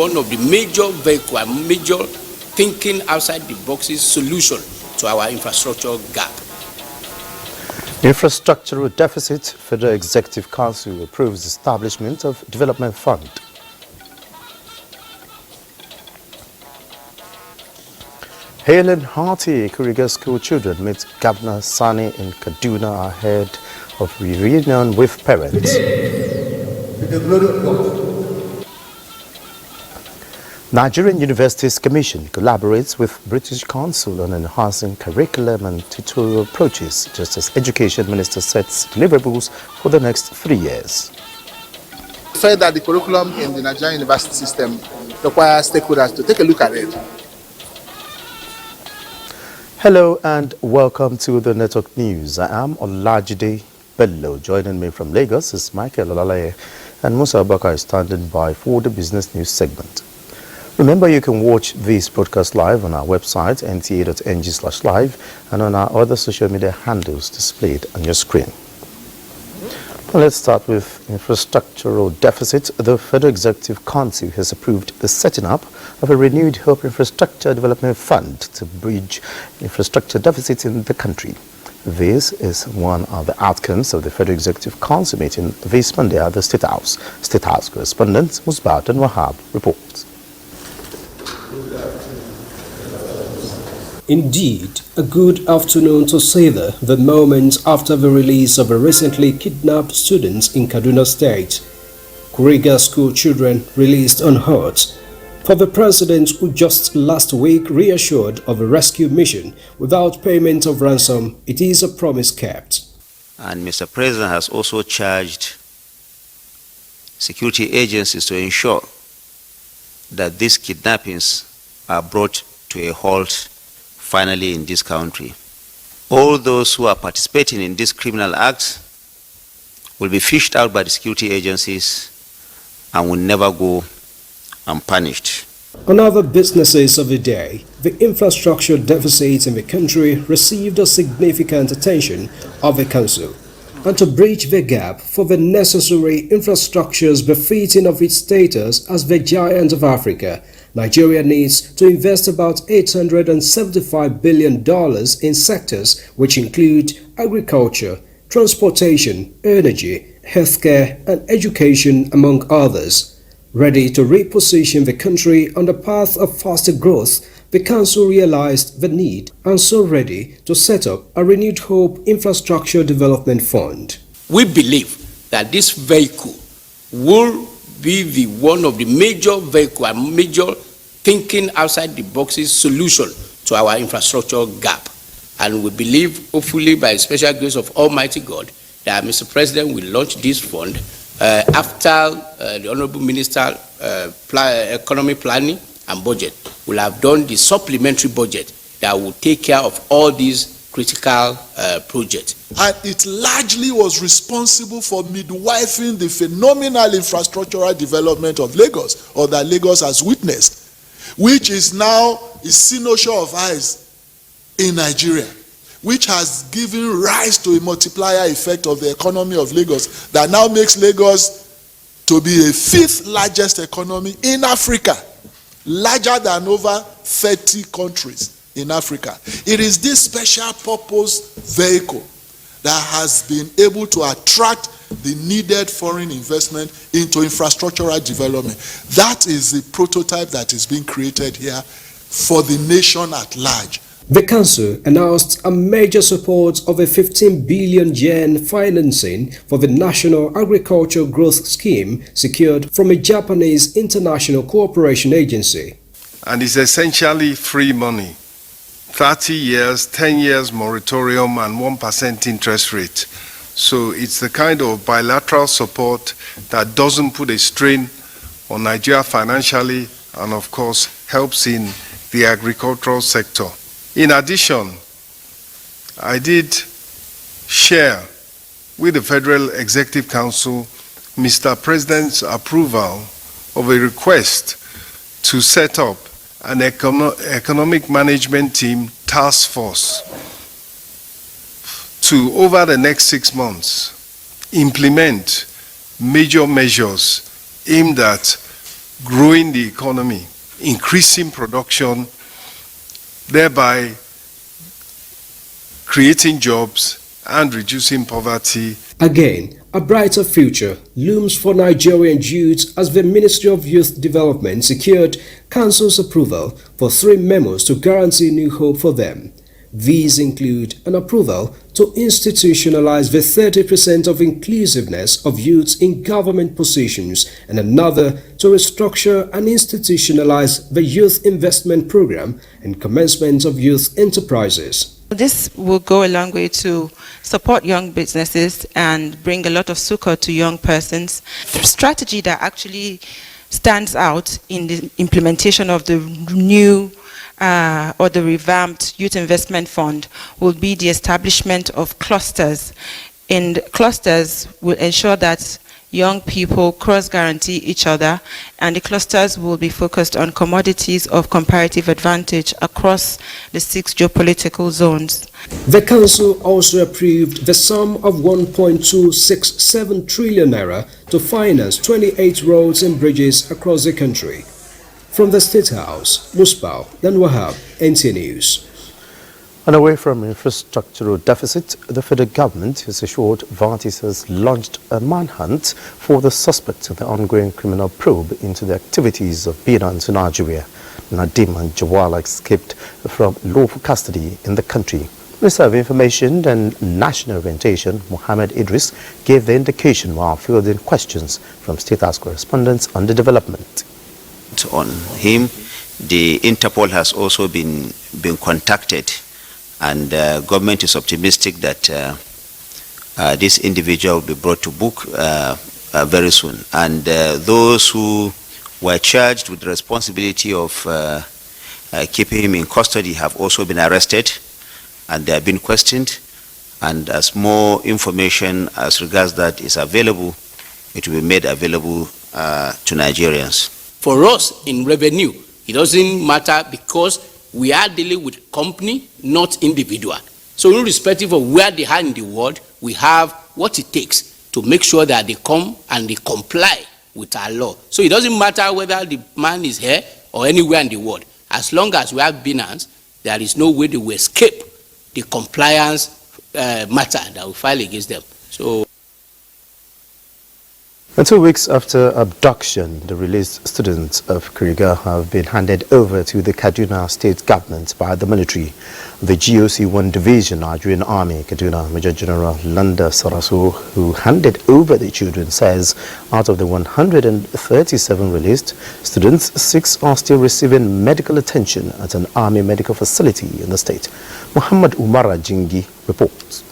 one of the major vehicle and major thinking outside the boxes solution to our infrastructure gap. Infrastructural deficit. Federal Executive Council approves establishment of Development Fund. Hale and hearty Kuriga school children meet Governor Sani in Kaduna ahead of reunion with parents. Nigerian Universities Commission collaborates with British Council on enhancing curriculum and tutorial approaches, just as Education Minister sets deliverables for the next 3 years. I felt that the curriculum in the Nigerian university system requires stakeholders to take a look at it. Hello and welcome to the Network News. I am Olajide Bello. Joining me from Lagos is Michael Olalaye, and Musa Abaka is standing by for the business news segment. Remember, you can watch this broadcast live on our website, nta.ng/live, and on our other social media handles displayed on your screen. Let's start with infrastructural deficit. The Federal Executive Council has approved the setting up of a renewed Hope Infrastructure Development Fund to bridge infrastructure deficits in the country. This is one of the outcomes of the Federal Executive Council meeting this Monday at the State House. State House correspondent Musbat and Wahab reports. Indeed, a good afternoon to savor the moment after the release of the recently kidnapped students in Kaduna State. Kuriga school children released unhurt. For the president, who just last week reassured of a rescue mission without payment of ransom, it is a promise kept. And Mr. President has also charged security agencies to ensure that these kidnappings are brought to a halt finally in this country. All those who are participating in these criminal acts will be fished out by the security agencies and will never go unpunished. On other businesses of the day, the infrastructure deficit in the country received a significant attention of the council. And to bridge the gap for the necessary infrastructures befitting of its status as the giant of Africa, Nigeria needs to invest about $875 billion in sectors which include agriculture, transportation, energy, healthcare, and education, among others. Ready to reposition the country on the path of faster growth, the Council realized the need and so ready to set up a renewed Hope Infrastructure Development Fund. We believe that this vehicle will be one of the major vehicle and major thinking outside the boxes solution to our infrastructure gap. And we believe, hopefully by the special grace of Almighty God, that Mr. President will launch this fund after the Honorable Minister Economic Planning and Budget will have done the supplementary budget that will take care of all these critical projects. And it largely was responsible for midwifing the phenomenal infrastructural development of Lagos, or that Lagos has witnessed, which is now a cynosure of eyes in Nigeria, which has given rise to a multiplier effect of the economy of Lagos that now makes Lagos to be a fifth largest economy in Africa, larger than over 30 countries in Africa. It is this special purpose vehicle that has been able to attract the needed foreign investment into infrastructural development. That is the prototype that is being created here for the nation at large. The Council announced a major support of a 15 billion yen financing for the National Agricultural Growth Scheme secured from a Japanese international cooperation agency. And it's essentially free money. 30 years, 10 years moratorium and 1% interest rate. So it's the kind of bilateral support that doesn't put a strain on Nigeria financially and of course helps in the agricultural sector. In addition, I did share with the Federal Executive Council Mr. President's approval of a request to set up an economic management team task force to, over the next 6 months, implement major measures aimed at growing the economy, increasing production, thereby creating jobs and reducing poverty. Again, a brighter future looms for Nigerian youths as the Ministry of Youth Development secured Council's approval for 3 memos to guarantee new hope for them. These include an approval to institutionalize the 30% of inclusiveness of youths in government positions and another to restructure and institutionalize the Youth Investment Program and commencement of youth enterprises. This will go a long way to support young businesses and bring a lot of succor to young persons. Strategy that actually stands out in the implementation of the new or the revamped Youth Investment Fund will be the establishment of clusters. And clusters will ensure that young people cross-guarantee each other, and the clusters will be focused on commodities of comparative advantage across the 6 geopolitical zones. The Council also approved the sum of 1.267 trillion naira to finance 28 roads and bridges across the country. From the State House, Musbah and Wahab, NTA News. And away from infrastructural deficit, the federal government has assured that it has launched a manhunt for the suspects in the ongoing criminal probe into the activities of Binance in Nigeria. Nadim and Jawala escaped from lawful custody in the country. Minister of Information and National Orientation, Mohammed Idris, gave the indication while fielding questions from State House correspondents on the development. On him, the Interpol has also been contacted, and government is optimistic that this individual will be brought to book very soon. And those who were charged with the responsibility of keeping him in custody have also been arrested, and they have been questioned. And as more information as regards that is available, it will be made available to Nigerians. For us in revenue, it doesn't matter because we are dealing with company, not individual. So irrespective of where they are in the world, we have what it takes to make sure that they come and they comply with our law. So it doesn't matter whether the man is here or anywhere in the world. As long as we have Binance, there is no way they will escape the compliance matter that we file against them. So. And 2 weeks after abduction, the released students of Kuriga have been handed over to the Kaduna State government by the military. The GOC-1 Division Nigerian Army, Kaduna Major General Landa Sarasu, who handed over the children, says out of the 137 released students, 6 are still receiving medical attention at an army medical facility in the state. Muhammad Umara Jingi reports.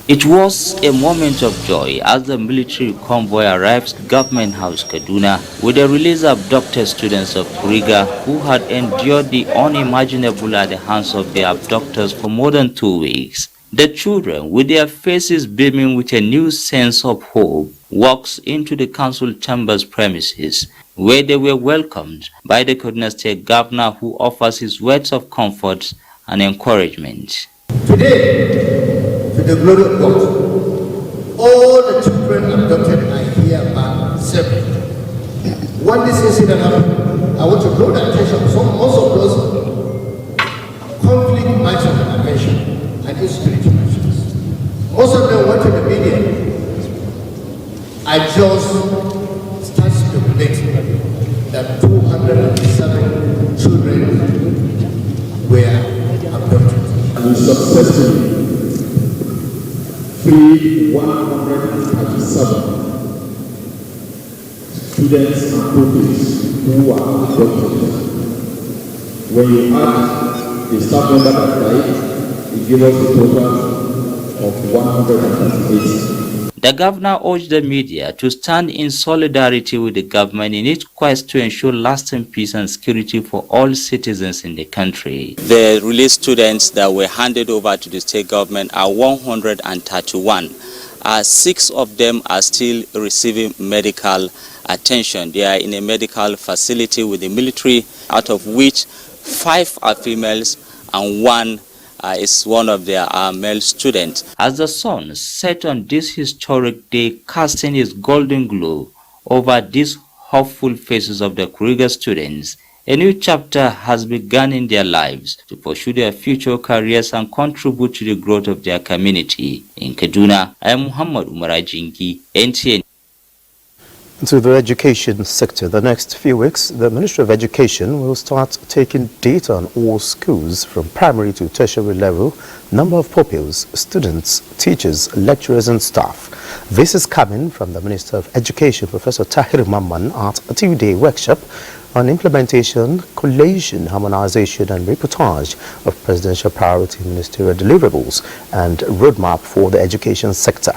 It was a moment of joy as the military convoy arrived at Government House Kaduna with the release of abducted students of Kuriga who had endured the unimaginable at the hands of their abductors for more than 2 weeks. The children, with their faces beaming with a new sense of hope, walked into the council chambers premises where they were welcomed by the Kaduna State Governor, who offers his words of comfort and encouragement. Today, to the glory of God, all the children abducted are here back safely. When this incident happened, I want to draw the attention to most of those conflict matches I mentioned and insecurity matches. Most of them went to the media. I just start speculating that 207 children were abducted. And successfully freed 137 students and pupils who were abducted. When you add the staff member that died, it gives us a total of 138. The governor urged the media to stand in solidarity with the government in its quest to ensure lasting peace and security for all citizens in the country. The released students that were handed over to the state government are 131. 6 of them are still receiving medical attention. They are in a medical facility with the military, out of which 5 are females and 1 is one of their male students. As the sun set on this historic day, casting its golden glow over this hopeful faces of the Kuriga students, a new chapter has begun in their lives to pursue their future careers and contribute to the growth of their community. In Kaduna, I am Muhammad Umar Ajingi, NTA. To the education sector, the next few weeks, the Ministry of Education will start taking data on all schools from primary to tertiary level, number of pupils, students, teachers, lecturers and staff. This is coming from the Minister of Education, Professor Tahir Mamman, at a two-day workshop on implementation, collation, harmonization and reportage of presidential priority ministerial deliverables and roadmap for the education sector.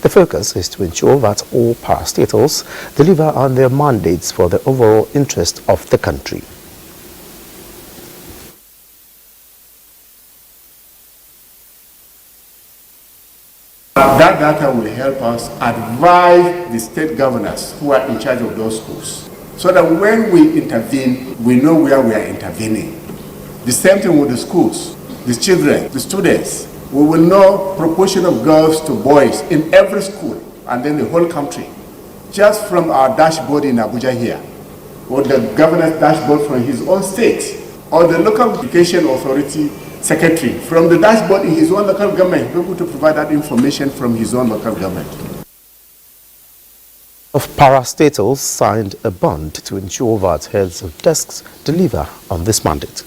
The focus is to ensure that all parastatals deliver on their mandates for the overall interest of the country. That data will help us advise the state governors who are in charge of those schools, so that when we intervene, we know where we are intervening. The same thing with the schools, the children, the students. We will know proportion of girls to boys in every school and then the whole country. Just from our dashboard in Abuja here, or the governor's dashboard from his own state, or the local education authority secretary from the dashboard in his own local government, be able to provide that information from his own local government. Of parastatals signed a bond to ensure that heads of desks deliver on this mandate.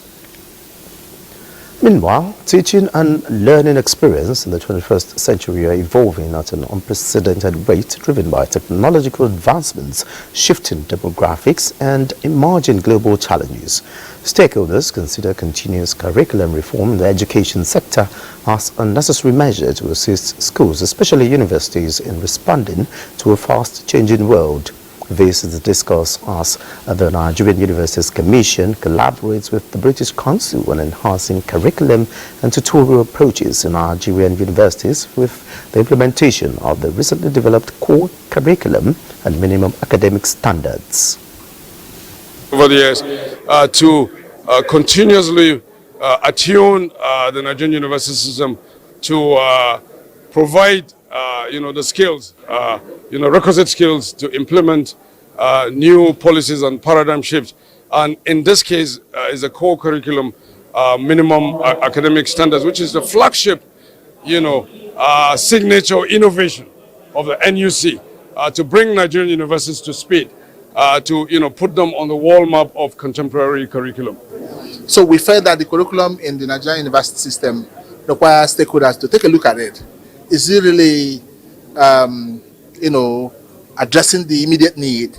Meanwhile, teaching and learning experience in the 21st century are evolving at an unprecedented rate, driven by technological advancements, shifting demographics, and emerging global challenges. Stakeholders consider continuous curriculum reform in the education sector as a necessary measure to assist schools, especially universities, in responding to a fast-changing world. This is the discourse as the Nigerian Universities Commission collaborates with the British Council on enhancing curriculum and tutorial approaches in Nigerian universities with the implementation of the recently developed core curriculum and minimum academic standards. Over the years, to continuously attune the Nigerian university system to provide the skills, requisite skills to implement new policies and paradigm shifts. And in this case, is a core curriculum, minimum academic standards, which is the flagship, signature innovation of the NUC to bring Nigerian universities to speed, to put them on the wall map of contemporary curriculum. So we felt that the curriculum in the Nigerian university system requires stakeholders to take a look at it. Is it really, addressing the immediate need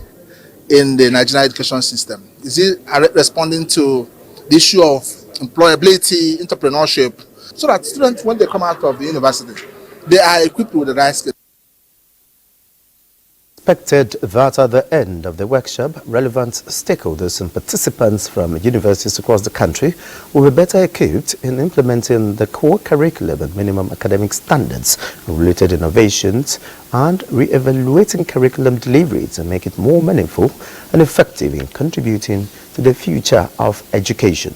in the Nigerian education system? Is it responding to the issue of employability, entrepreneurship, so that students, when they come out of the university, they are equipped with the right skills? Expected that at the end of the workshop, relevant stakeholders and participants from universities across the country will be better equipped in implementing the core curriculum and minimum academic standards, related innovations, and re-evaluating curriculum delivery to make it more meaningful and effective in contributing to the future of education.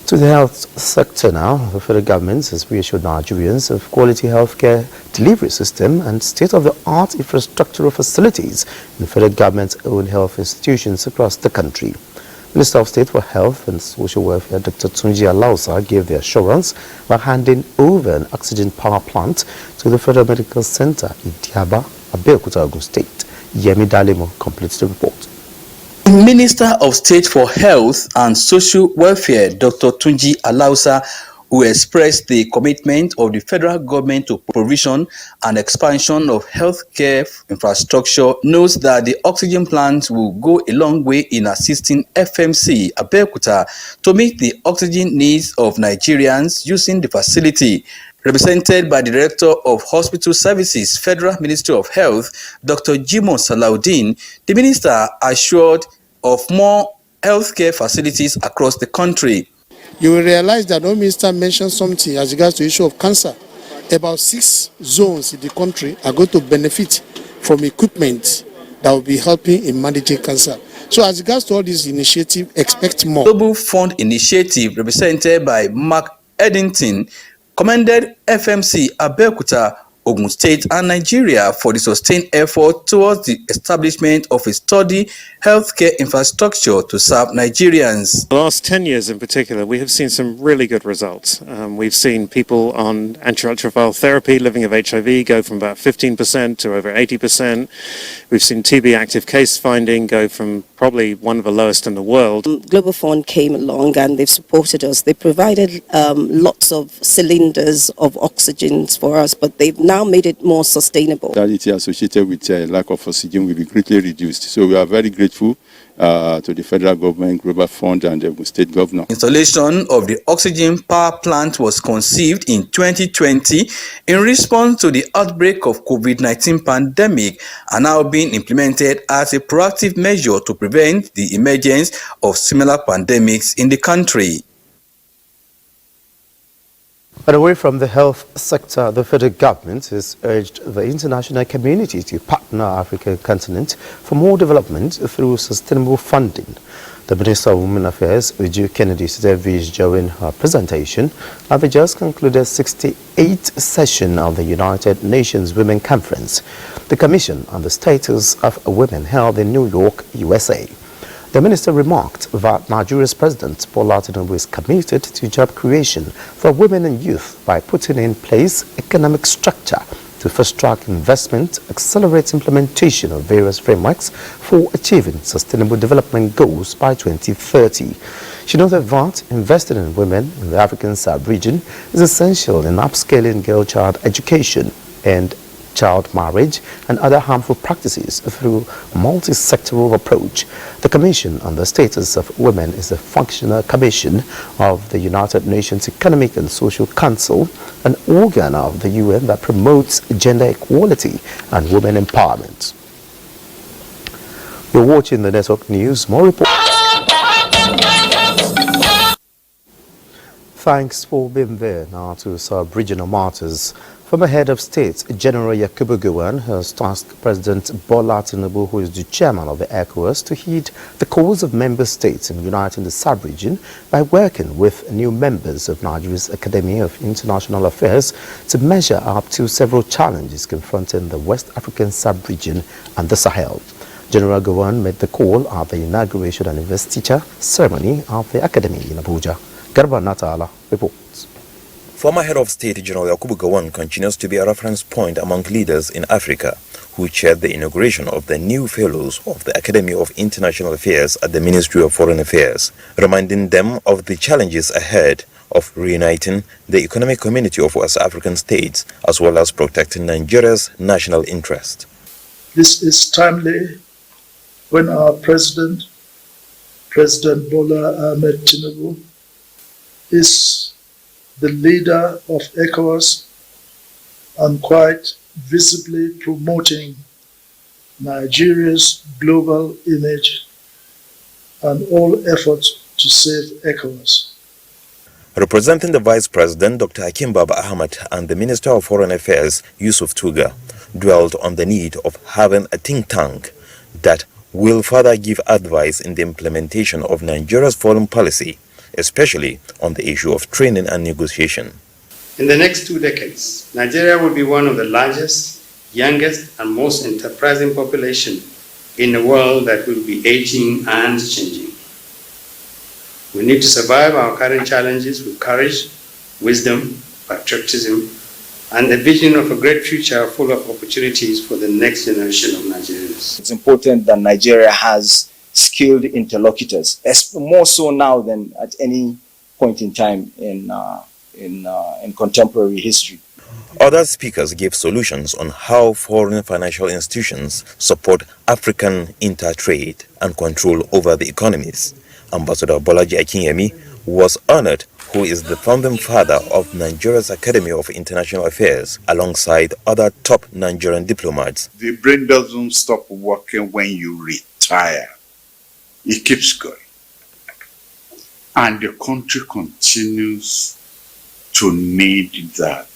To the health sector now, the federal government has reassured Nigerians of quality healthcare delivery system and state-of-the-art infrastructural facilities in the federal government-owned health institutions across the country. Minister of State for Health and Social Welfare, Dr. Tunji Alausa, gave the assurance by handing over an oxygen power plant to the Federal Medical Center in Diaba, Abuja, Ogun State. Yemi Dalemo completes the report. Minister of State for Health and Social Welfare, Dr. Tunji Alausa, who expressed the commitment of the federal government to provision and expansion of healthcare infrastructure, notes that the oxygen plant will go a long way in assisting FMC Abuja to meet the oxygen needs of Nigerians using the facility. Represented by the Director of Hospital Services, Federal Ministry of Health, Dr. Jimoh Salaudeen, the minister assured of more healthcare facilities across the country. You will realize that the minister mentioned something as regards to the issue of cancer. About 6 zones in the country are going to benefit from equipment that will be helping in managing cancer. So as regards to all this initiative, expect more. Global Fund Initiative, represented by Mark Eddington, commended FMC Abuja Ogun State and Nigeria for the sustained effort towards the establishment of a sturdy healthcare infrastructure to serve Nigerians. The last 10 years in particular, we have seen some really good results. We've seen people on antiretroviral therapy living with HIV go from about 15% to over 80%. We've seen TB active case finding go from probably one of the lowest in the world. Global Fund came along and they've supported us. They provided lots of cylinders of oxygen for us, but they've now made it more sustainable. Mortality associated with lack of oxygen will be greatly reduced. So we are very grateful to the federal government, Global Fund, and the state governor. Installation of the oxygen power plant was conceived in 2020 in response to the outbreak of COVID-19 pandemic and now being implemented as a proactive measure to prevent the emergence of similar pandemics in the country. But away from the health sector, the federal government has urged the international community to partner African continent for more development through sustainable funding. The Minister of Women Affairs, Uju Kennedy, said this during her presentation at the just concluded 68th session of the United Nations Women Conference, the Commission on the Status of Women held in New York, USA. The minister remarked that Nigeria's President Bola Tinubu is committed to job creation for women and youth by putting in place economic structure to fast-track investment, accelerate implementation of various frameworks for achieving sustainable development goals by 2030. She noted that investing in women in the African sub-region is essential in upscaling girl-child education and child marriage and other harmful practices through a multi-sectoral approach. The Commission on the Status of Women is a functional commission of the United Nations Economic and Social Council, an organ of the UN that promotes gender equality and women empowerment. You're watching the Network News. More reports. Thanks for being there. Now to serve regional matters. Former Head of State, General Yakubu Gowon, has tasked President Bola Tinubu, who is the chairman of the ECOWAS, to heed the calls of member states in uniting the sub-region by working with new members of Nigeria's Academy of International Affairs to measure up to several challenges confronting the West African sub-region and the Sahel. General Gowon made the call at the inauguration and investiture ceremony of the Academy in Abuja. Garba Natala reports. Former Head of State General Yakubu Gowon continues to be a reference point among leaders in Africa who chaired the inauguration of the new fellows of the Academy of International Affairs at the Ministry of Foreign Affairs, reminding them of the challenges ahead of reuniting the economic community of West African states as well as protecting Nigeria's national interest. This is timely when our President Bola Ahmed Tinubu, is the leader of ECOWAS and quite visibly promoting Nigeria's global image and all efforts to save ECOWAS. Representing the Vice President, Dr. Hakim Baba Ahmed, and the Minister of Foreign Affairs, Yusuf Tuga, dwelled on the need of having a think tank that will further give advice in the implementation of Nigeria's foreign policy, especially on the issue of training and negotiation. In the next 2 decades, Nigeria will be one of the largest, youngest, and most enterprising population in a world that will be aging and changing. We need to survive our current challenges with courage, wisdom, patriotism, and the vision of a great future full of opportunities for the next generation of Nigerians. It's important that Nigeria has skilled interlocutors, more so now than at any point in time in contemporary history. Other speakers gave solutions on how foreign financial institutions support African intertrade and control over the economies. Ambassador Bolaji Akinyemi was honored, who is the founding father of Nigeria's Academy of International Affairs, alongside other top Nigerian diplomats. The brain doesn't stop working when you retire. It keeps going. And the country continues to need that.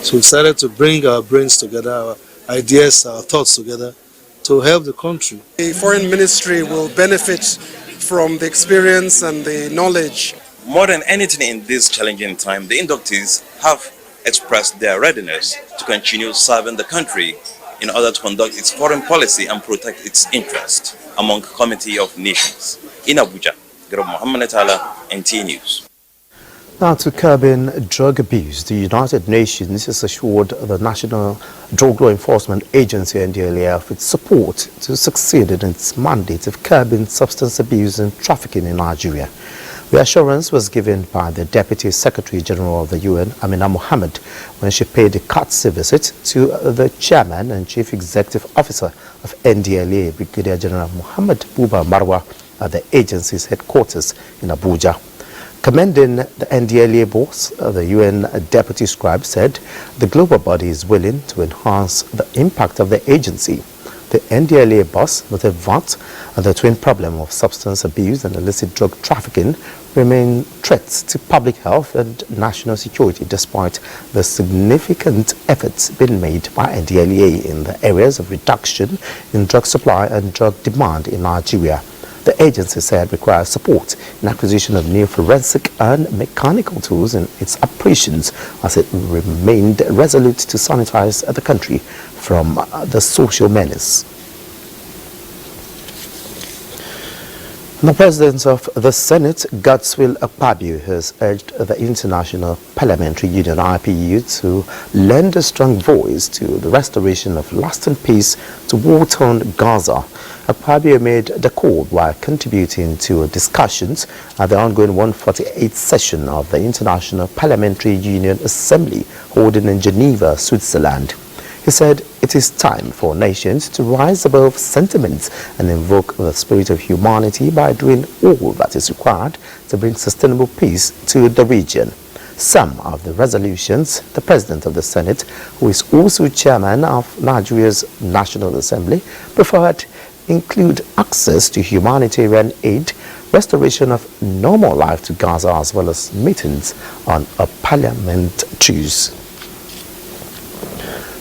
So we decided to bring our brains together, our ideas, our thoughts together to help the country. The foreign ministry will benefit from the experience and the knowledge. More than anything in this challenging time, the inductees have expressed their readiness to continue serving the country in order to conduct its foreign policy and protect its interests among Committee of Nations. In Abuja, Muhammad Atala, NTA News. Now to curbing drug abuse, the United Nations has assured the National Drug Law Enforcement Agency NDLEA of its support to succeed in its mandate of curbing substance abuse and trafficking in Nigeria. The assurance was given by the Deputy Secretary General of the UN, Amina Mohammed, when she paid a courtesy visit to the Chairman and Chief Executive Officer of NDLEA, Brigadier General Muhammad Buba Marwa, at the agency's headquarters in Abuja. Commending the NDLEA boss, the UN Deputy Scribe said the global body is willing to enhance the impact of the agency. The NDLEA boss noted that the twin problem of substance abuse and illicit drug trafficking remain threats to public health and national security despite the significant efforts being made by NDLEA in the areas of reduction in drug supply and drug demand in Nigeria. The agency said requires support in acquisition of new forensic and mechanical tools in its operations as it remained resolute to sanitize the country from the social menace. The President of the Senate, Godswill Akpabio, has urged the International Parliamentary Union (IPU) to lend a strong voice to the restoration of lasting peace to war-torn Gaza. Akpabio made the call while contributing to discussions at the ongoing 148th session of the International Parliamentary Union Assembly holding in Geneva, Switzerland. He said it is time for nations to rise above sentiments and invoke the spirit of humanity by doing all that is required to bring sustainable peace to the region. Some of the resolutions the President of the Senate, who is also Chairman of Nigeria's National Assembly, preferred include access to humanitarian aid, restoration of normal life to Gaza, as well as meetings on a parliament truce.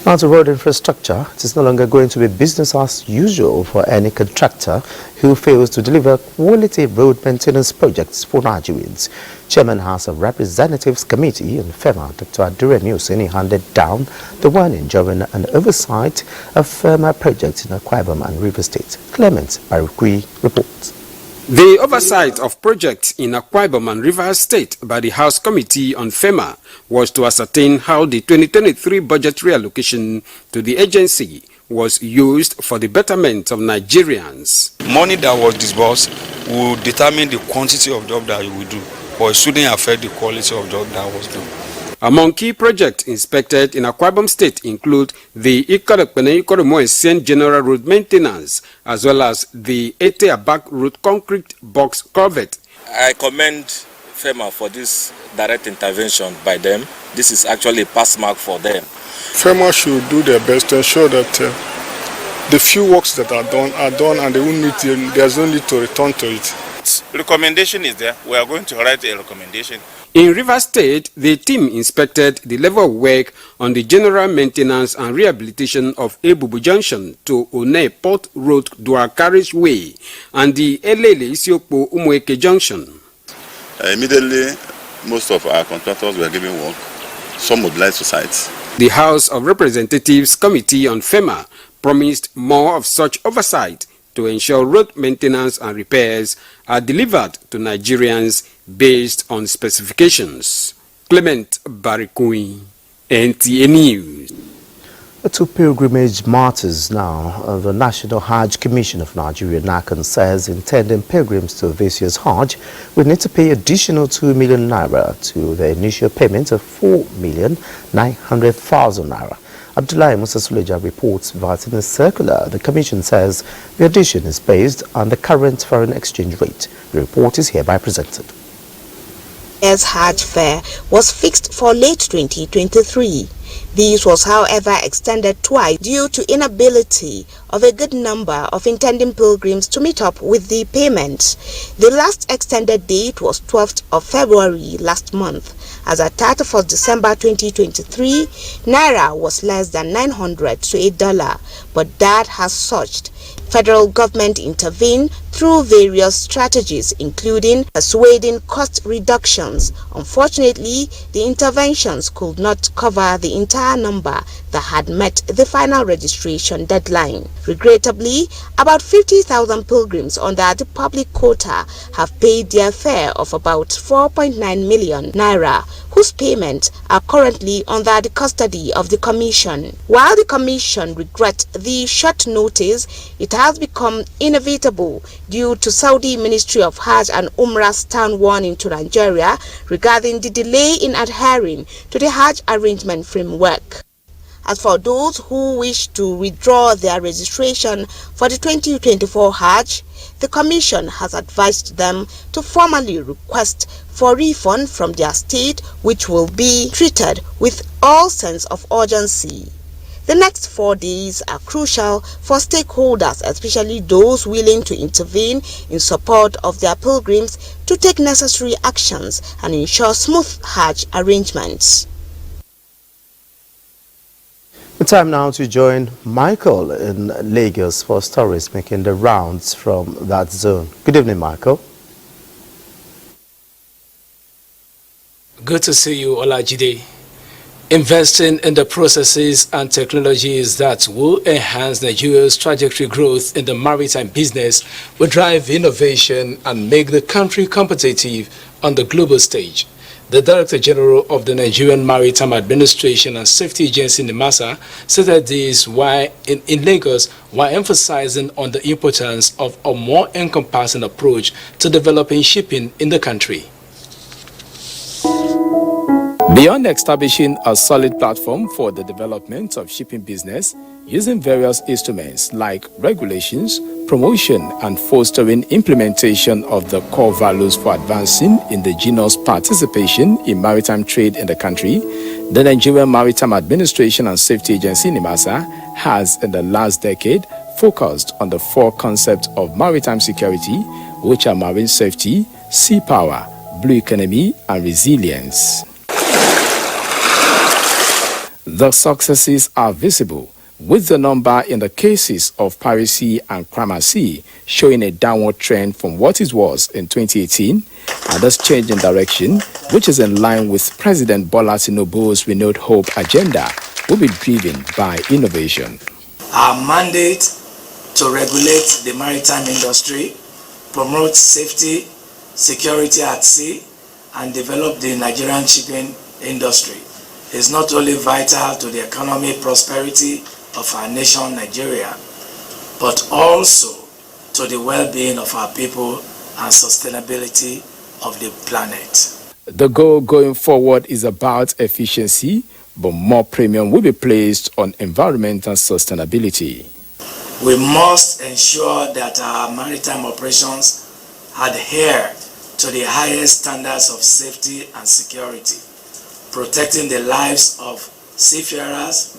Now to road infrastructure, it is no longer going to be business as usual for any contractor who fails to deliver quality road maintenance projects for Nigerians. Chairman House of Representatives Committee in FEMA, Dr. Aduremi Oseni, handed down the warning during an oversight of FEMA projects in Akwa Ibom and River State. Clement Barukui reports. The oversight of projects in Akwa Ibom and Rivers State by the House Committee on FEMA was to ascertain how the 2023 budget reallocation to the agency was used for the betterment of Nigerians. Money that was disbursed will determine the quantity of job that you will do, but it shouldn't affect the quality of job that was done. Among key projects inspected in Akwa Ibom State include the Ikoremoesien General Road Maintenance, as well as the Ete Back Road Concrete Box Culvert. I commend FEMA for this direct intervention by them. This is actually a pass mark for them. FEMA should do their best to ensure that the few works that are done and there's no need to return to it. Recommendation is there. We are going to write a recommendation. In Rivers State, the team inspected the level of work on the general maintenance and rehabilitation of Ebubu Junction to One Port Road Dual Carriageway and the Elele Isiokpo Umueke Junction. Immediately, most of our contractors were given work. Some mobilized to sites. The House of Representatives Committee on FEMA promised more of such oversight to ensure road maintenance and repairs are delivered to Nigerians based on specifications. Clement Barikui, NTA News. To pilgrimage matters now, the National Hajj Commission of Nigeria, NACON, says intending pilgrims to this year's Hajj will need to pay additional 2 million naira to the initial payment of 4,900,000 naira. Abdullahi Musa Suleja reports that in a circular, the Commission says the addition is based on the current foreign exchange rate. The report is hereby presented. As Hajj fare was fixed for late 2023. This was, however, extended twice due to inability of a good number of intending pilgrims to meet up with the payment. The last extended date was 12th of February last month. As at 31st December 2023, Naira was less than 900 to $1, but that has surged. Federal government intervened through various strategies, including persuading cost reductions. Unfortunately, the interventions could not cover the entire number that had met the final registration deadline. Regrettably, about 50,000 pilgrims under the public quota have paid their fare of about 4.9 million naira, whose payments are currently under the custody of the Commission. While the Commission regrets the short notice, it has become inevitable due to Saudi Ministry of Hajj and Umrah's stern warning to Nigeria regarding the delay in adhering to the Hajj arrangement framework. As for those who wish to withdraw their registration for the 2024 Hajj, the Commission has advised them to formally request for refund from their state, which will be treated with all sense of urgency. The next 4 days are crucial for stakeholders, especially those willing to intervene in support of their pilgrims, to take necessary actions and ensure smooth Hajj arrangements. Time now to join Michael in Lagos for stories making the rounds from that zone. Good evening, Michael. Good to see you, Olajide. Investing in the processes and technologies that will enhance Nigeria's trajectory growth in the maritime business will drive innovation and make the country competitive on the global stage. The Director General of the Nigerian Maritime Administration and Safety Agency, NIMASA, stated this in Lagos while emphasizing on the importance of a more encompassing approach to developing shipping in the country. Beyond establishing a solid platform for the development of shipping business, using various instruments like regulations, promotion and fostering implementation of the core values for advancing indigenous participation in maritime trade in the country, the Nigerian Maritime Administration and Safety Agency, NIMASA, has in the last decade focused on the 4 concepts of maritime security, which are marine safety, sea power, blue economy and resilience. The successes are visible, with the number in the cases of piracy and crime at sea showing a downward trend from what it was in 2018, and this change in direction, which is in line with President Bola Tinubu's renewed hope agenda, will be driven by innovation. Our mandate to regulate the maritime industry, promote safety, security at sea, and develop the Nigerian shipping industry is not only vital to the economic prosperity of our nation, Nigeria, but also to the well-being of our people and sustainability of the planet. The goal going forward is about efficiency, but more premium will be placed on environmental sustainability. We must ensure that our maritime operations adhere to the highest standards of safety and security, protecting the lives of seafarers,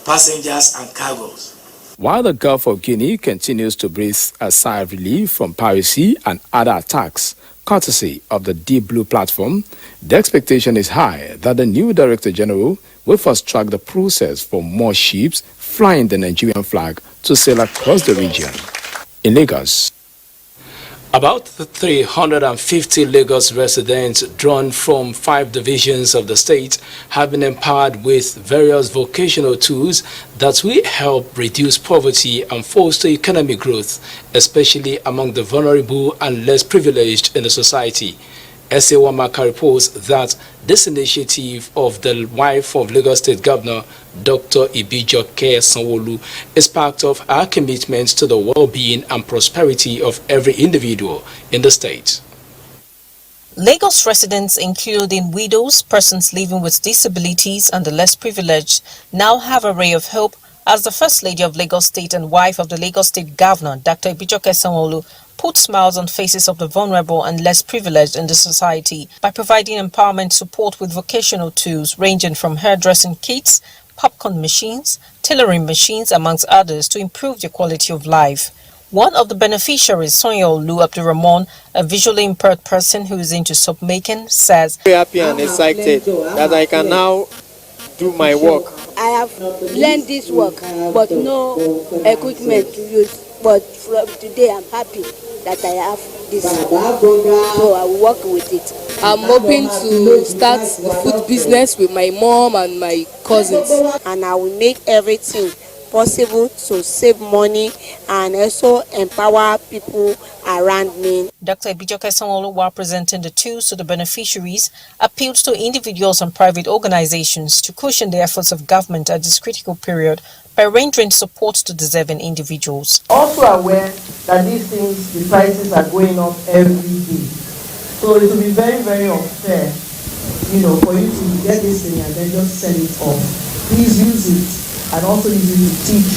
passengers and cargoes. While the Gulf of Guinea continues to breathe a sigh of relief from piracy and other attacks, courtesy of the Deep Blue platform, the expectation is high that the new Director General will fast track the process for more ships flying the Nigerian flag to sail across the region. In Lagos, about 350 Lagos residents drawn from 5 divisions of the state have been empowered with various vocational tools that will help reduce poverty and foster economic growth, especially among the vulnerable and less privileged in the society. S.A. Wamaka reports that this initiative of the wife of Lagos State Governor Dr. Ibijoke Sanwo-Olu is part of our commitment to the well-being and prosperity of every individual in the state. Lagos residents, including widows, persons living with disabilities and the less privileged, now have a ray of hope as the First Lady of Lagos State and wife of the Lagos State Governor Dr. Ibijoke Sanwo-Olu put smiles on faces of the vulnerable and less privileged in the society by providing empowerment support with vocational tools ranging from hairdressing kits, popcorn machines, tailoring machines, amongst others, to improve their quality of life. One of the beneficiaries, Sonia Olu Abdurrahman, a visually impaired person who is into soap making, says, "Very happy and excited that I can now do my work. I have learned this work, but no equipment to use. But from today, I'm happy that I have this. So I will work with it. I'm hoping to start the food business with my mom and my cousins. And I will make everything possible to save money and also empower people around me. Dr. Ibijoke Sanwo-Olu, while presenting the tools to the beneficiaries, appealed to individuals and private organizations to cushion the efforts of government at this critical period by rendering support to deserving individuals. Also aware that these things, the prices are going up every day. So it will be very, very unfair, for you to get this thing and then just sell it off. Please use it and also use it to teach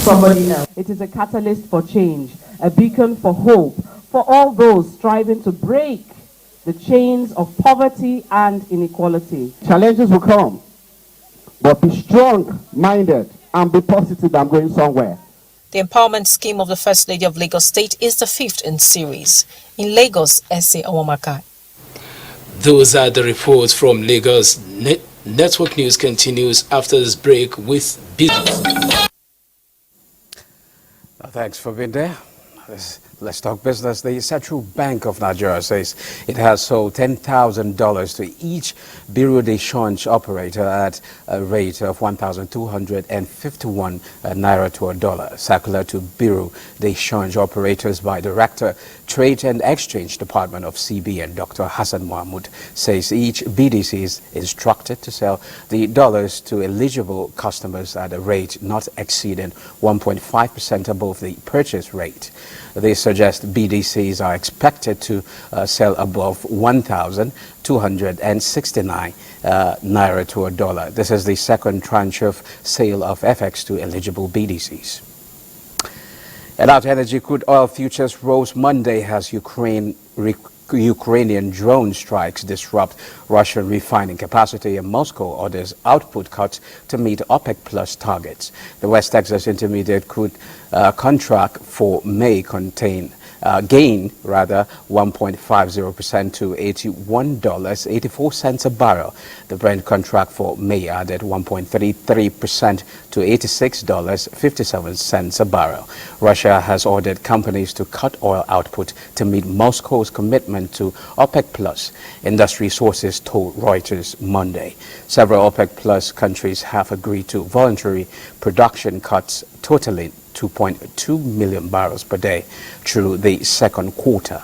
somebody else. It is a catalyst for change, a beacon for hope for all those striving to break the chains of poverty and inequality. Challenges will come, but be strong-minded and be positive. I'm going somewhere. The empowerment scheme of the First Lady of Lagos State is the 5th in series. In Lagos, S.A. Awamaka. Those are the reports from Lagos. Network News continues after this break with business. Thanks for being there. Let's talk business. The Central Bank of Nigeria says it has sold $10,000 to each Bureau de Change operator at a rate of 1,251 naira to a dollar. Circular to Bureau de Change operators by Director, Trade and Exchange Department of CBN, Dr. Hassan Mahmoud, says each BDC is instructed to sell the dollars to eligible customers at a rate not exceeding 1.5% above the purchase rate. They suggest BDCs are expected to sell above 1,269 naira to a dollar. This is the second tranche of sale of FX to eligible BDCs. And out energy crude oil futures rose Monday as Ukrainian drone strikes disrupt Russian refining capacity and Moscow orders output cuts to meet OPEC Plus targets. The West Texas Intermediate crude contract for May gained 1.50% to $81.84 a barrel. The Brent contract for May added 1.33% to $86.57 a barrel. Russia has ordered companies to cut oil output to meet Moscow's commitment to OPEC Plus, industry sources told Reuters Monday. Several OPEC Plus countries have agreed to voluntary production cuts totaling 2.2 million barrels per day through the second quarter.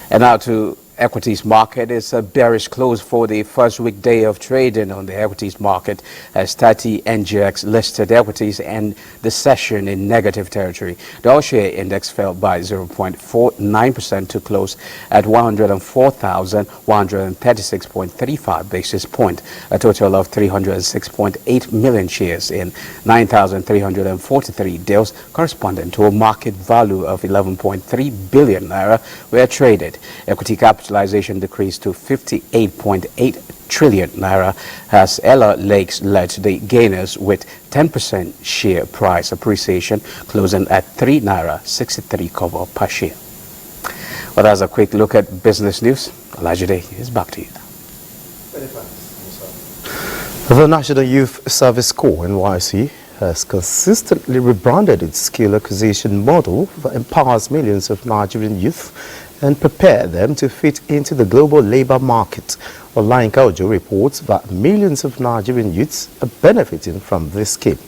And now to equities market. It's a bearish close for the first weekday of trading on the equities market as 30 NGX listed equities end the session in negative territory. The all-share index fell by 0.49% to close at 104,136.35 basis point. A total of 306.8 million shares in 9,343 deals corresponding to a market value of 11.3 billion naira were traded. Equity capitalization decreased to 58.8 trillion naira as Ella Lakes led the gainers with 10% share price appreciation, closing at 3 naira 63 kobo per share. Well, that's a quick look at business news. Olajide is back to you. The National Youth Service Corps, NYSC, has consistently rebranded its skill acquisition model that empowers millions of Nigerian youth and prepare them to fit into the global labor market. Olainka Ojo reports that millions of Nigerian youths are benefiting from this scheme.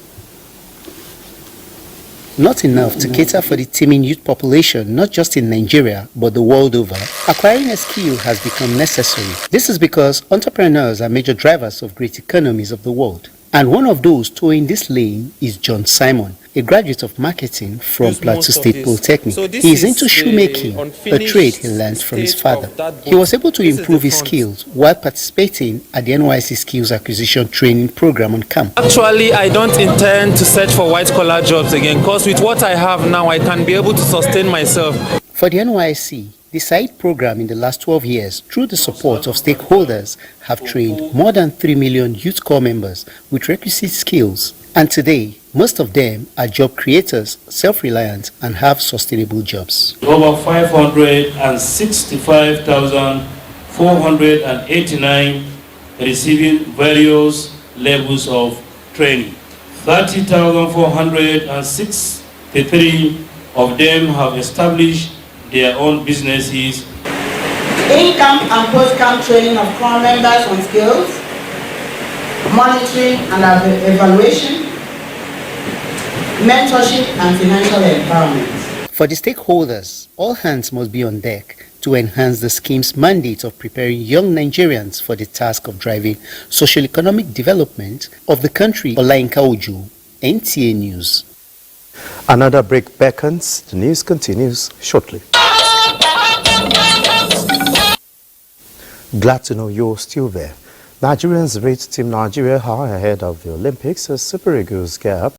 Not enough to cater for the teeming youth population, not just in Nigeria, but the world over. Acquiring a skill has become necessary. This is because entrepreneurs are major drivers of great economies of the world. And one of those towing this lane is John Simon, a graduate of marketing from Plateau State Polytechnic. He is into shoemaking, a trade he learned from his father. He was able to improve his skills while participating at the NYSC Skills Acquisition Training Program on camp. Actually, I don't intend to search for white-collar jobs again, because with what I have now, I can be able to sustain myself. For the NYSC, The SAID program in the last 12 years, through the support of stakeholders, have trained more than 3 million Youth Corps members with requisite skills. And today, most of them are job creators, self-reliant, and have sustainable jobs. Over 565,489 receiving various levels of training. 30,463 of them have established their own businesses. In-camp and post-camp training of Corps members on skills, monitoring and evaluation, mentorship and financial empowerment. For the stakeholders, all hands must be on deck to enhance the scheme's mandate of preparing young Nigerians for the task of driving socio-economic development of the country. Olainka Ojo, NTA News. Another break beckons. The news continues shortly. Glad to know you're still there. Nigerians rate Team Nigeria high ahead of the Olympics as Super Eagles gear up